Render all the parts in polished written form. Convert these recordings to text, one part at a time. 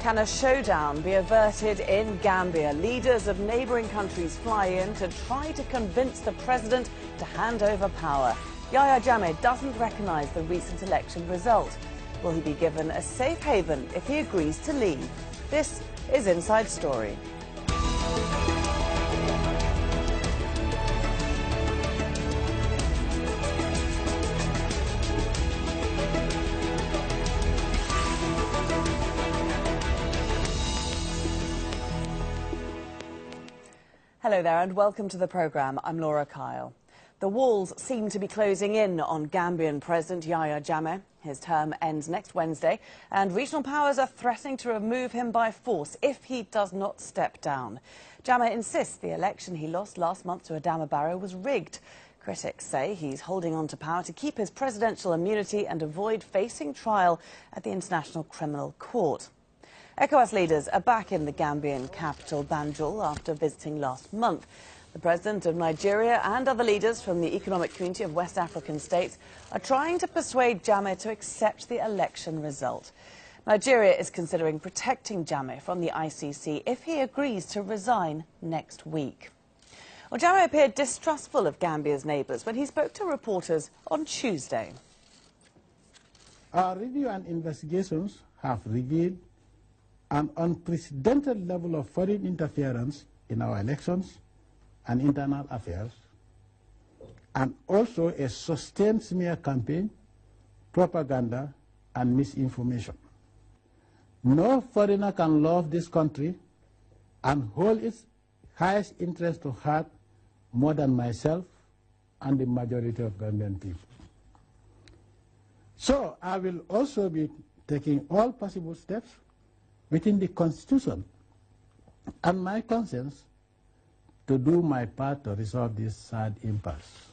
Can a showdown be averted in Gambia? Leaders of neighbouring countries fly in to try to convince the president to hand over power. Yahya Jammeh doesn't recognise the recent election result. Will he be given a safe haven if he agrees to leave? This is Inside Story. Hello there and welcome to the programme. I'm Laura Kyle. The walls seem to be closing in on Gambian President Yahya Jammeh. His term ends next Wednesday and regional powers are threatening to remove him by force if he does not step down. Jammeh insists the election he lost last month to Adama Barrow was rigged. Critics say he's holding on to power to keep his presidential immunity and avoid facing trial at the International Criminal Court. ECOWAS leaders are back in the Gambian capital, Banjul, after visiting last month. The president of Nigeria and other leaders from the Economic Community of West African states are trying to persuade Jammeh to accept the election result. Nigeria is considering protecting Jammeh from the ICC if he agrees to resign next week. Well, Jammeh appeared distrustful of Gambia's neighbours when he spoke to reporters on Tuesday. Our review and investigations have revealed an unprecedented level of foreign interference in our elections and internal affairs, and also a sustained smear campaign, propaganda, and misinformation. No foreigner can love this country and hold its highest interest to heart more than myself and the majority of Gambian people. So I will also be taking all possible steps within the Constitution and my conscience to do my part to resolve this sad impasse.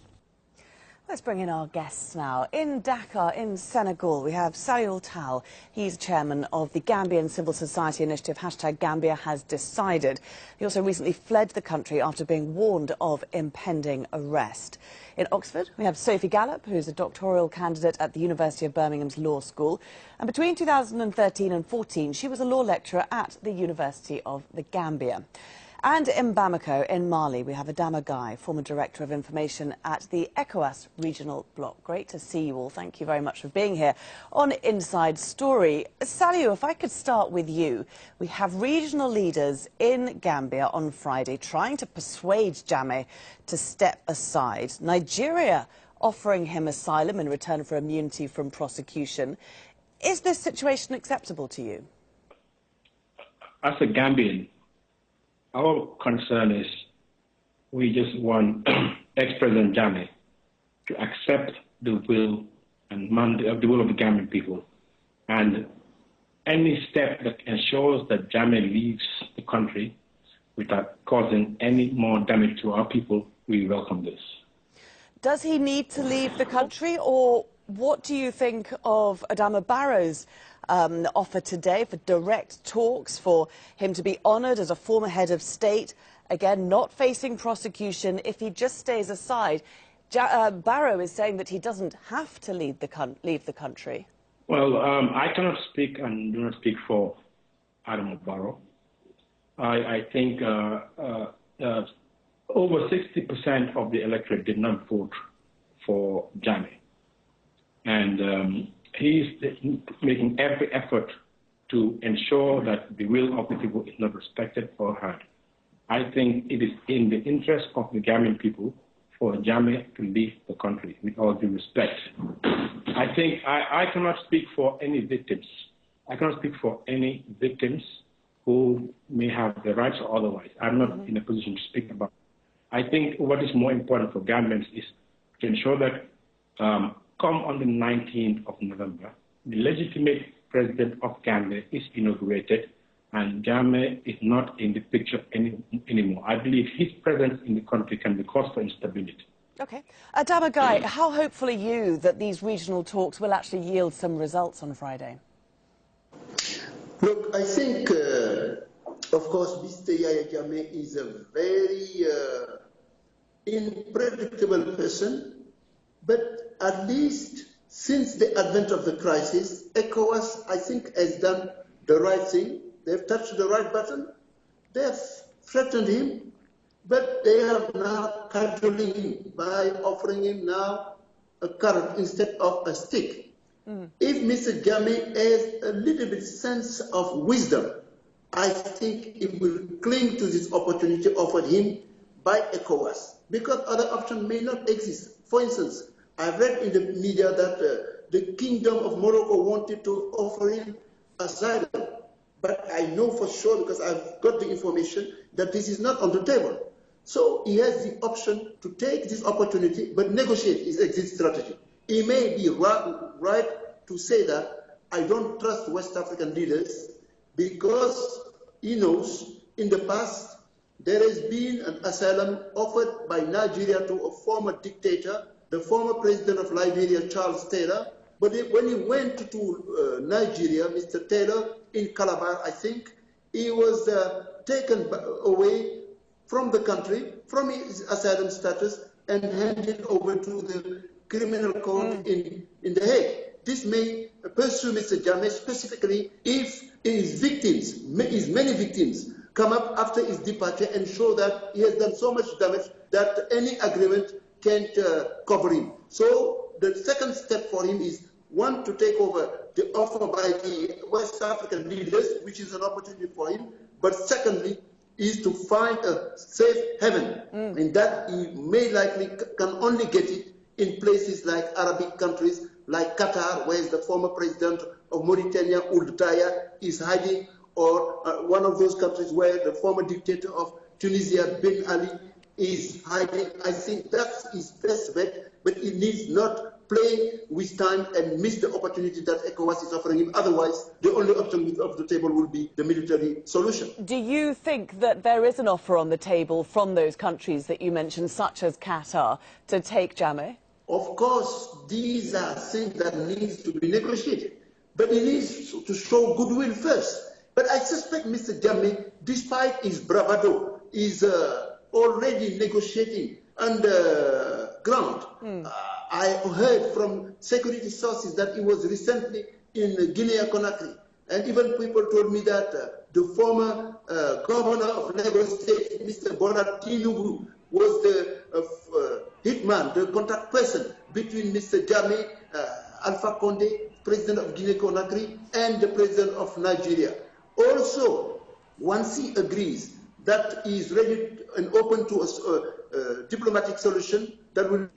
Let's bring in our guests now. In Dakar, in Senegal, we have Saliou Tal. He's chairman of the Gambian Civil Society Initiative, #Gambia Has Decided. He also recently fled the country after being warned of impending arrest. In Oxford, we have Sophie Gallop, who's a doctoral candidate at the University of Birmingham's Law School. And between 2013 and 14, she was a law lecturer at the University of the Gambia. And in Bamako, in Mali, we have Adama Guy, former Director of Information at the ECOWAS Regional Bloc. Great to see you all. Thank you very much for being here on Inside Story. Saliou, if I could start with you. We have regional leaders in Gambia on Friday trying to persuade Jammeh to step aside. Nigeria offering him asylum in return for immunity from prosecution. Is this situation acceptable to you? As a Gambian, our concern is we just want ex-President Jammeh to accept the will and the will of the Gambian people. And any step that ensures that Jammeh leaves the country without causing any more damage to our people, we welcome this. Does he need to leave the country, or what do you think of Adama Barrow's offer today for direct talks, for him to be honoured as a former head of state, again not facing prosecution if he just stays aside? Barrow is saying that he doesn't have to leave the country. Well, I cannot speak and do not speak for Adama Barrow. I think over 60% of the electorate did not vote for Jammeh. And he's making every effort to ensure that the will of the people is not respected or heard. I think it is in the interest of the Gambian people for Jammeh to leave the country, with all due respect. I think I cannot speak for any victims. I cannot speak for any victims who may have the rights or otherwise. I'm not in a position to speak about it. I think what is more important for Gambians is to ensure that come on the 19th of November, the legitimate president of Gambia is inaugurated and Jammeh is not in the picture anymore. I believe his presence in the country can be cause for instability. OK. Adama Guy, how hopeful are you that these regional talks will actually yield some results on Friday? Look, I think, of course, Mr. Yahya Jammeh is a very unpredictable person, but at least since the advent of the crisis, ECOWAS, I think, has done the right thing they've touched the right button, they have threatened him, but they are now cajoling him by offering him now a carrot instead of a stick. If Mr. Jammeh has a little bit sense of wisdom, I think he will cling to this opportunity offered him by ECOWAS, because other options may not exist. For instance, I've read in the media that the Kingdom of Morocco wanted to offer him asylum, but I know for sure, because I've got the information, that this is not on the table. So he has the option to take this opportunity, but negotiate his exit strategy. He may be right to say that I don't trust West African leaders, because he knows in the past there has been an asylum offered by Nigeria to a former dictator, the former president of Liberia, Charles Taylor. But when he went to Nigeria, Mr. Taylor, in Calabar, I think, he was taken away from the country, from his asylum status, and handed over to the criminal court in The Hague. This may pursue Mr. Jammeh specifically if his victims, his many victims, come up after his departure and show that he has done so much damage that any agreement can't cover him. So the second step for him is, one, to take over the offer by the West African leaders, which is an opportunity for him, but secondly, is to find a safe haven, and that he may likely can only get it in places like Arabic countries, like Qatar, where the former president of Mauritania, Ould Taya, is hiding, or one of those countries where the former dictator of Tunisia, Ben Ali, is hiding. I think that's his best bet, but he needs not play with time and miss the opportunity that ECOWAS is offering him. Otherwise, the only option off the table will be the military solution. Do you think that there is an offer on the table from those countries that you mentioned, such as Qatar, to take Jammeh? Of course, these are things that needs to be negotiated, but he needs to show goodwill first. But I suspect Mr. Jammeh, despite his bravado, is already negotiating underground. I heard from security sources that he was recently in Guinea-Conakry, and even people told me that the former governor of Lagos State, Mr. Bola Tinubu, was the hitman, the contact person between Mr. Jammeh, Alpha Condé, president of Guinea-Conakry, and the president of Nigeria. Also, once he agrees that he is ready and open to a diplomatic solution that will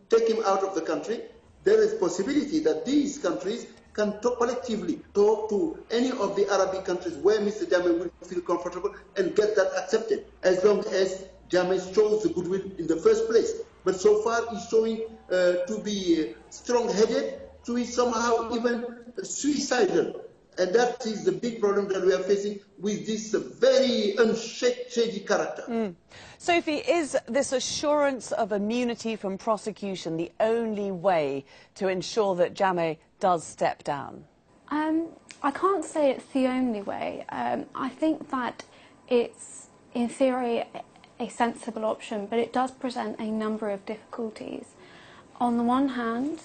take him out of the country, there is possibility that these countries can collectively talk to any of the Arabic countries where Mr. Jammeh will feel comfortable and get that accepted, as long as Jammeh shows the goodwill in the first place. But so far he's showing to be strong-headed, to be somehow even suicidal. And that is the big problem that we are facing with this very shady character. Sophie, is this assurance of immunity from prosecution the only way to ensure that Jammeh does step down? I can't say it's the only way. I think that it's, in theory, a sensible option, but it does present a number of difficulties. On the one hand,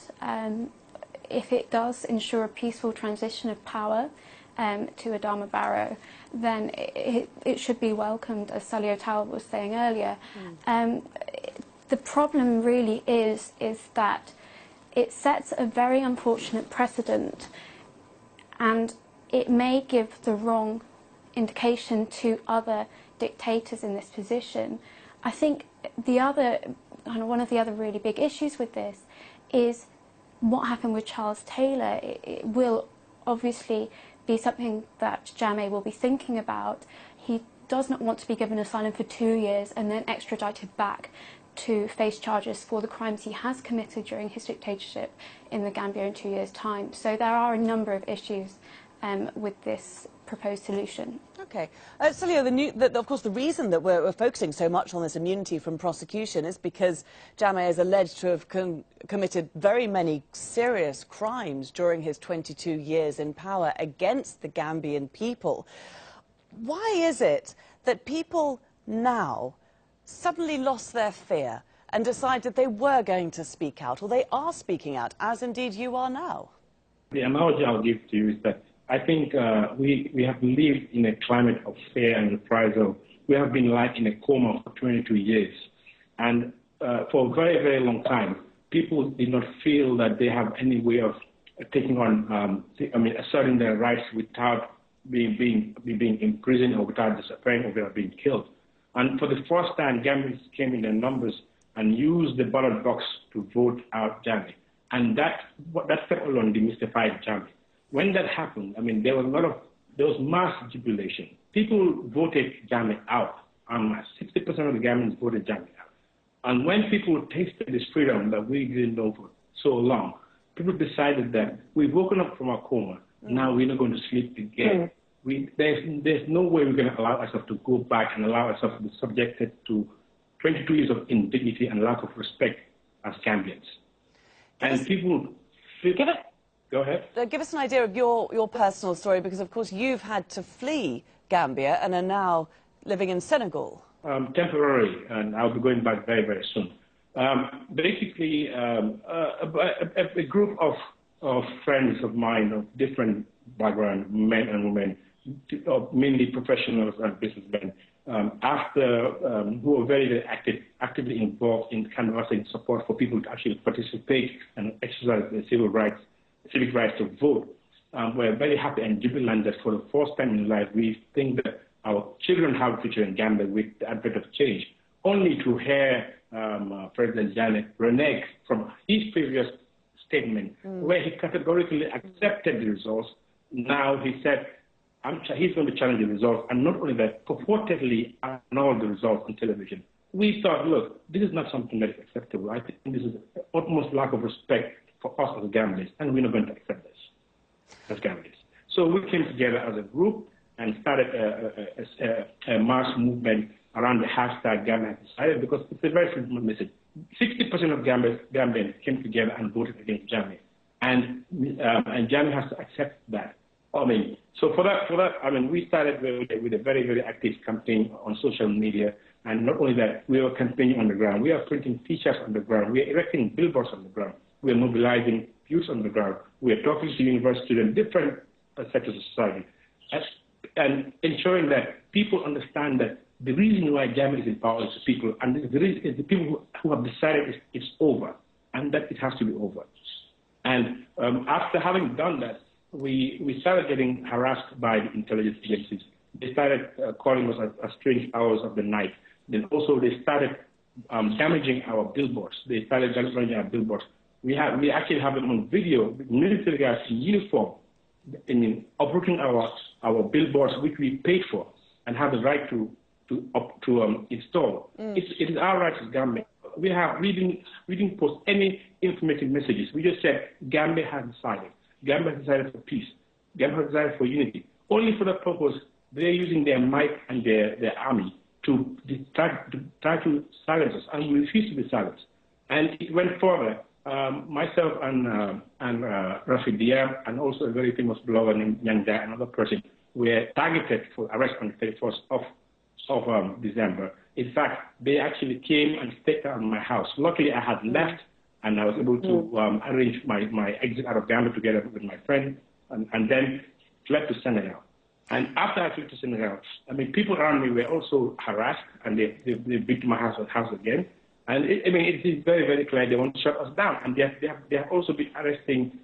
if it does ensure a peaceful transition of power to Adama Barrow, then it should be welcomed, as Salio Tal was saying earlier. The problem really is that it sets a very unfortunate precedent, and it may give the wrong indication to other dictators in this position. I think one of the other really big issues with this is what happened with Charles Taylor. It will obviously be something that Jammeh will be thinking about. He does not want to be given asylum for 2 years and then extradited back to face charges for the crimes he has committed during his dictatorship in the Gambia in 2 years' time. So there are a number of issues with this proposed solution. Okay. Salio, of course, the reason that we're focusing so much on this immunity from prosecution is because Jammeh is alleged to have committed very many serious crimes during his 22 years in power against the Gambian people. Why is it that people now suddenly lost their fear and decided they were going to speak out, or they are speaking out, as indeed you are now? The analogy I'll give to you is that I think we have lived in a climate of fear and reprisal. We have been like in a coma for 22 years. And for a very, very long time, people did not feel that they have any way of taking on, asserting their rights without being imprisoned or without disappearing or without being killed. And for the first time, Gambians came in their numbers and used the ballot box to vote out Jammeh. And that step alone demystified Jammeh. When that happened, there was mass jubilation. People voted Jammeh out. 60% of the Gambians voted Jammeh out. And when people tasted this freedom that we didn't know for so long, people decided that we've woken up from our coma. Now we're not going to sleep again. There's no way we're going to allow ourselves to go back and allow ourselves to be subjected to 22 years of indignity and lack of respect as Gambians. And people feel... Go ahead. Give us an idea of your personal story, because, of course, you've had to flee Gambia and are now living in Senegal. Temporarily, and I'll be going back very, very soon. Basically, a group of friends of mine of different backgrounds, men and women, mainly professionals and businessmen, who were very, very actively involved in canvassing support for people to actually participate and exercise their civic rights to vote. We're very happy and jubilant that for the first time in life, we think that our children have a future in Gambia with the advent of change, only to hear President Jammeh renege from his previous statement, where he categorically accepted the results. Now he said he's going to challenge the results, and not only that, purportedly annul the results on television. We thought, look, this is not something that is acceptable. I think this is utmost lack of respect for us as Gambians, and we're not going to accept this as Gambians. So we came together as a group and started a mass movement around the hashtag Jammeh decided, because it's a very simple message. 60% of Gambians came together and voted against Jammeh, and Jammeh has to accept that. So for that, we started with a very, very active campaign on social media, and not only that, we are campaigning on the ground. We are printing t-shirts on the ground. We are erecting billboards on the ground. We are mobilizing youth on the ground. We are talking to university students, different sectors of society, and ensuring that people understand that the reason why Jammeh is in power is the people, and the reason is the people who have decided it's over, and that it has to be over. And after having done that, we started getting harassed by the intelligence agencies. They started calling us at strange hours of the night. Then also they started damaging our billboards. They started damaging our billboards. We actually have them on video with military guys in uniform uprooting our billboards, which we paid for and have the right to install. It is our right as Gambia. We didn't post any informative messages. We just said Gambia has decided. Gambia has decided for peace. Gambia has decided for unity. Only for that purpose, they're using their might and their army to try to silence us, and we refuse to be silenced. And it went further. Myself and Rafid Diab, and also a very famous blogger named Nyangda, another person, were targeted for arrest on the 31st of December. In fact, they actually came and stayed at my house. Luckily, I had left, and I was able to arrange my exit out of Gambia together with my friend, and then fled to Senegal. And after I fled to Senegal, people around me were also harassed, and they beat my house again. And it is very, very clear they want to shut us down. And they have also been arresting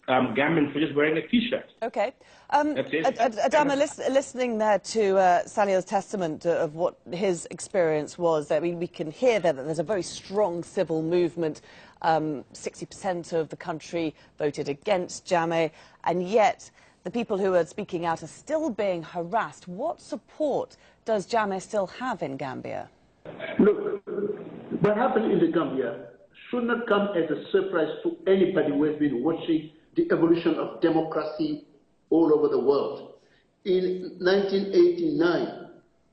Gambians for just wearing a T-shirt. Okay. Adama, listening there to Salio's testament of what his experience was, we can hear there that there's a very strong civil movement. 60% of the country voted against Jammeh, and yet the people who are speaking out are still being harassed. What support does Jammeh still have in Gambia? Look, what happened in the Gambia should not come as a surprise to anybody who has been watching the evolution of democracy all over the world. In 1989,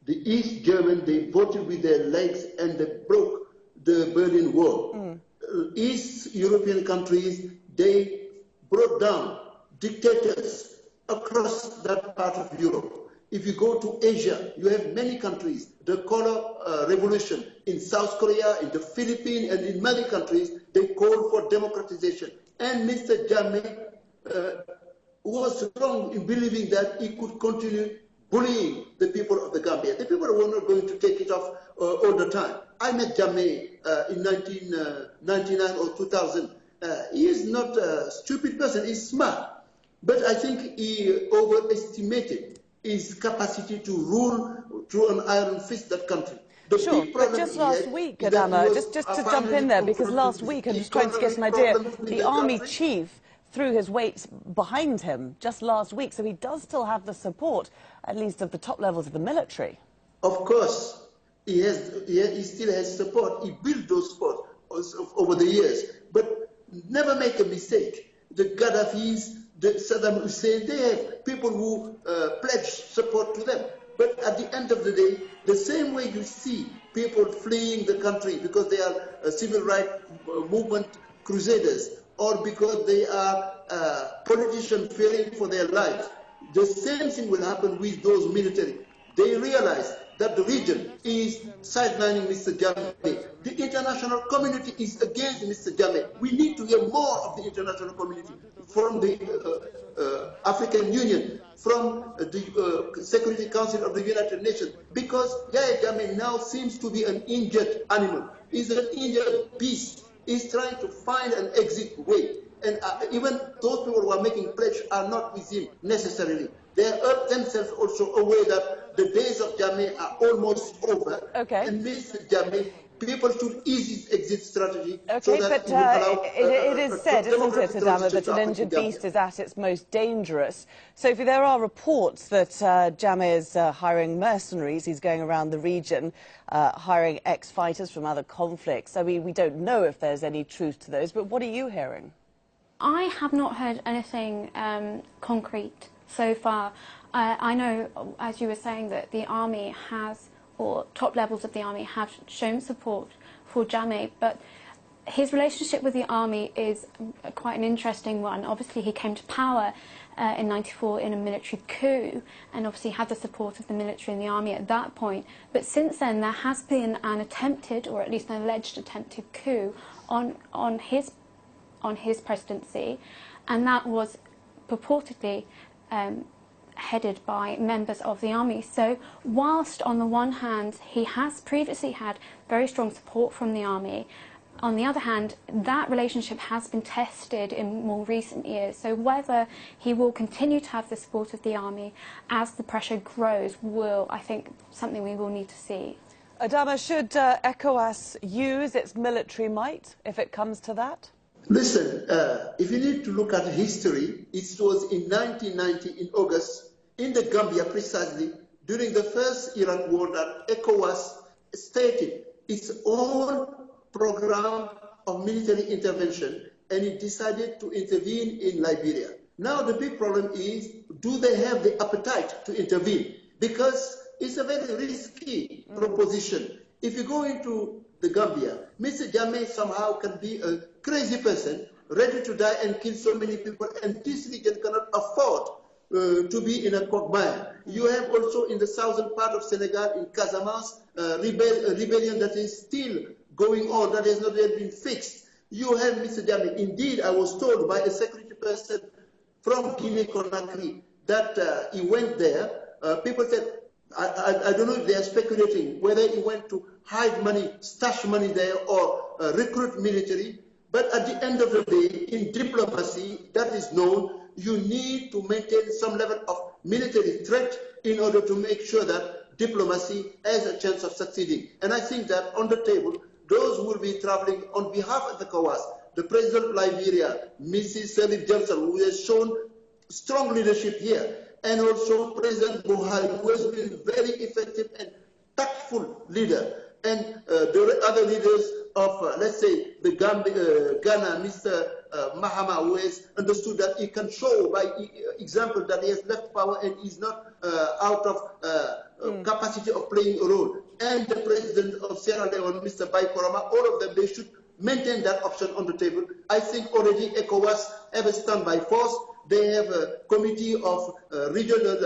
the East Germans, they voted with their legs and they broke the Berlin Wall. East European countries, they brought down dictators across that part of Europe. If you go to Asia, you have many countries. The Color Revolution in South Korea, in the Philippines, and in many countries, they call for democratization. And Mr. Jammeh was wrong in believing that he could continue bullying the people of the Gambia. The people were not going to take it off all the time. I met Jammeh in 1999 or 2000. He is not a stupid person, he's smart. But I think he overestimated his capacity to rule through an iron fist that country. Sure, but just last week, Adama, just to jump in there, because last week, I'm just trying to get an idea, the army chief threw his weight behind him just last week, so he does still have the support, at least of the top levels of the military. Of course, he still has support. He built those supports over the years. But never make a mistake. The Gaddafis, the Saddam Hussein, they have people who pledge support to them. But at the end of the day, the same way you see people fleeing the country because they are civil rights movement crusaders or because they are politicians fearing for their lives, the same thing will happen with those military. They realize that the region is sidelining Mr. Jammeh. The international community is against Mr. Jammeh. We need to hear more of the international community from the African Union, from the Security Council of the United Nations, because Yahya Jammeh now seems to be an injured animal. He's an injured beast. He's trying to find an exit way. And even those people who are making pledge are not with him necessarily. They are themselves also aware that the days of Jammeh are almost over. Okay. And Mr. Jammeh, people should ease his exit strategy. Okay, so that but it is said, isn't it, Adama, that an injured beast is at its most dangerous. Sophie, there are reports that Jammeh is hiring mercenaries. He's going around the region, hiring ex-fighters from other conflicts. I mean, we don't know if there's any truth to those, but what are you hearing? I have not heard anything concrete so far. I know, as you were saying, that the army has, or top levels of the army have shown support for Jammeh, but his relationship with the army is quite an interesting one. Obviously, he came to power in '94 in a military coup, and obviously had the support of the military and the army at that point. But since then, there has been an attempted, or at least an alleged attempted coup on his presidency, and that was purportedly headed by members of the army. So whilst on the one hand he has previously had very strong support from the army, on the other hand that relationship has been tested in more recent years. So whether he will continue to have the support of the army as the pressure grows will, I think, something we will need to see. Adama, should ECOWAS use its military might if it comes to that? Listen, if you need to look at history, it was in 1990, in August, in the Gambia precisely, during the first Iran war, that ECOWAS stated its own program of military intervention, and it decided to intervene in Liberia. Now the big problem is, do they have the appetite to intervene? Because it's a very risky proposition. If you go into the Gambia, Mr. Jammeh somehow can be a crazy person, ready to die and kill so many people, and this region cannot afford to be in a quagmire. You have also in the southern part of Senegal, in Casamance, a rebellion that is still going on, that has not yet been fixed. You have Mr. Jammeh. Indeed, I was told by a security person from Guinea-Conakry that he went there. People said, I don't know if they are speculating whether he went to hide money, stash money there, or recruit military. But at the end of the day, in diplomacy, that is known, you need to maintain some level of military threat in order to make sure that diplomacy has a chance of succeeding. And I think that on the table, those who will be traveling on behalf of the ECOWAS, the President of Liberia, Mrs. Sirleaf Johnson, who has shown strong leadership here, and also President Buhari, who has been very effective and tactful leader, and the other leaders of, let's say, the Ghana, Mr. Mahama, who has understood that he can show by example that he has left power and is not out of capacity of playing a role. And the President of Sierra Leone, Mr. Baikoroma, all of them, they should maintain that option on the table. I think already ECOWAS have a standby force. They have a committee of regional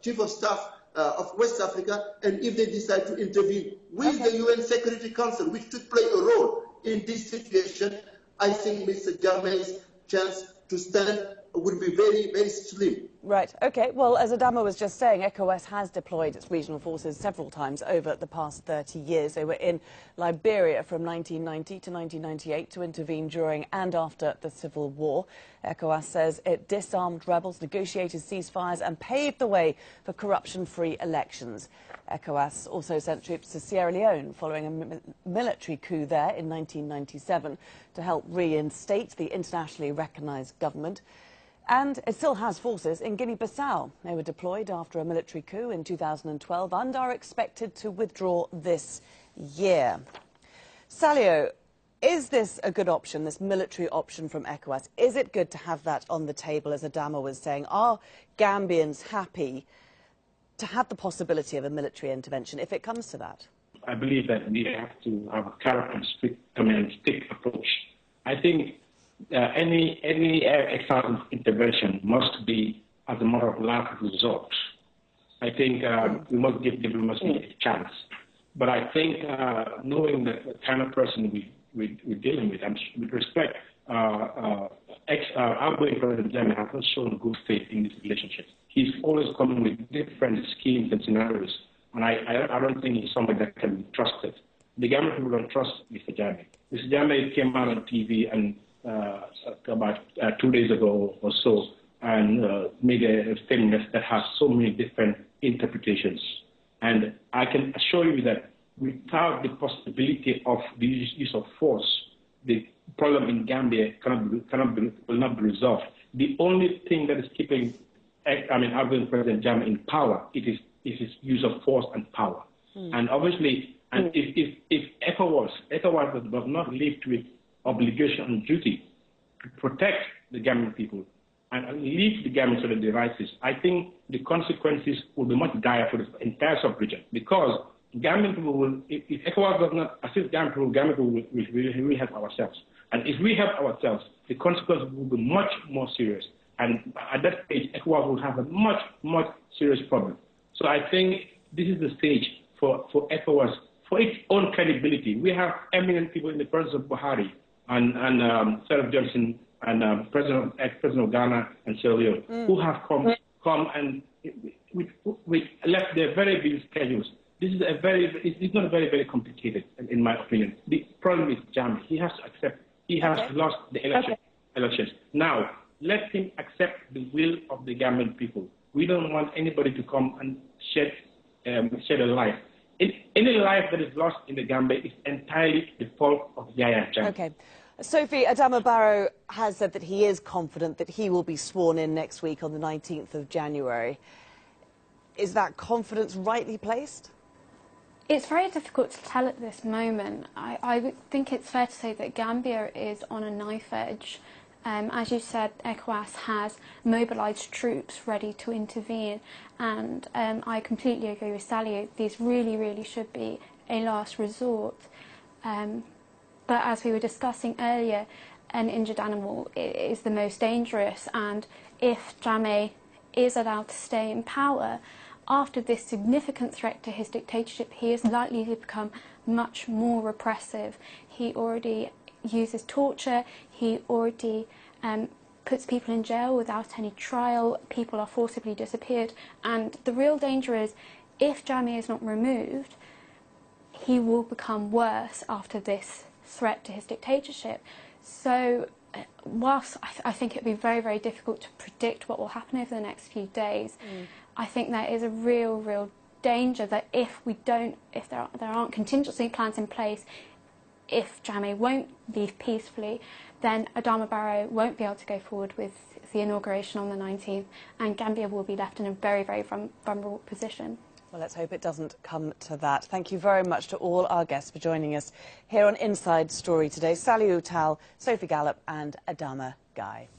chief of staff of West Africa, and if they decide to intervene with the UN Security Council, which should play a role in this situation, I think Mr. Jammeh's chance to stand would be very, very slim. Right, OK. Well, as Adama was just saying, ECOWAS has deployed its regional forces several times over the past 30 years. They were in Liberia from 1990 to 1998 to intervene during and after the civil war. ECOWAS says it disarmed rebels, negotiated ceasefires and paved the way for corruption-free elections. ECOWAS also sent troops to Sierra Leone following a military coup there in 1997 to help reinstate the internationally recognised government. And it still has forces in Guinea-Bissau. They were deployed after a military coup in 2012 and are expected to withdraw this year. Salio, is this a good option, this military option from ECOWAS? Is it good to have that on the table, as Adama was saying? Are Gambians happy to have the possibility of a military intervention if it comes to that? I believe that we have to have a carrot and stick approach. I think any external intervention must be as a matter of last resort. I think we must give diplomacy a chance. But I think knowing the kind of person we're dealing with, and with respect, outgoing President Jammeh has not shown good faith in this relationship. He's always coming with different schemes and scenarios, and I don't think he's somebody that can be trusted. The Gambian people don't trust Mr. Jammeh. Mr. Jammeh came out on TV and about 2 days ago or so and made a statement that has so many different interpretations. And I can assure you that without the possibility of the use of force, the problem in Gambia will not be resolved. The only thing that is keeping outgoing President Jammeh in power is his use of force and power. And obviously, and if ECOWAS does not live to its obligation and duty to protect the Gambian people and leave the Gambians to the devices, I think the consequences will be much dire for the entire sub-region, because Gambian people will, if ECOWAS does not assist Gambian people will help ourselves. And if we help ourselves, the consequences will be much more serious. And at that stage, ECOWAS will have a much, much serious problem. So I think this is the stage for ECOWAS, for its own credibility. We have eminent people in the presence of Buhari and Sarah Johnson and ex-president of Ghana and Sierra Leone, who have come and with left their very busy schedules. This is it's not very, very complicated, in my opinion. The problem is Jammeh. He has to accept he has lost the elections. Now, let him accept the will of the Gambian people. We don't want anybody to come and shed a life. Any life that is lost in the Gambia is entirely the fault of Yahya Jammeh. Okay. Sophie, Adama Barrow has said that he is confident that he will be sworn in next week on the 19th of January. Is that confidence rightly placed? It's very difficult to tell at this moment. I think it's fair to say that Gambia is on a knife edge. As you said, ECOWAS has mobilised troops ready to intervene, and I completely agree with Sally. These really should be a last resort. But as we were discussing earlier, an injured animal is the most dangerous, and if Jammeh is allowed to stay in power, after this significant threat to his dictatorship, he is likely to become much more repressive. He already uses torture, he already puts people in jail without any trial, people are forcibly disappeared, and the real danger is, if Jammeh is not removed, he will become worse after this threat to his dictatorship. So whilst I think it would be very difficult to predict what will happen over the next few days, I think there is a real danger that if there aren't contingency plans in place, if Jammeh won't leave peacefully, then Adama Barrow won't be able to go forward with the inauguration on the 19th, and Gambia will be left in a very vulnerable position. Well, let's hope it doesn't come to that. Thank you very much to all our guests for joining us here on Inside Story today. Sally Utal, Sophie Gallop and Adama Guy.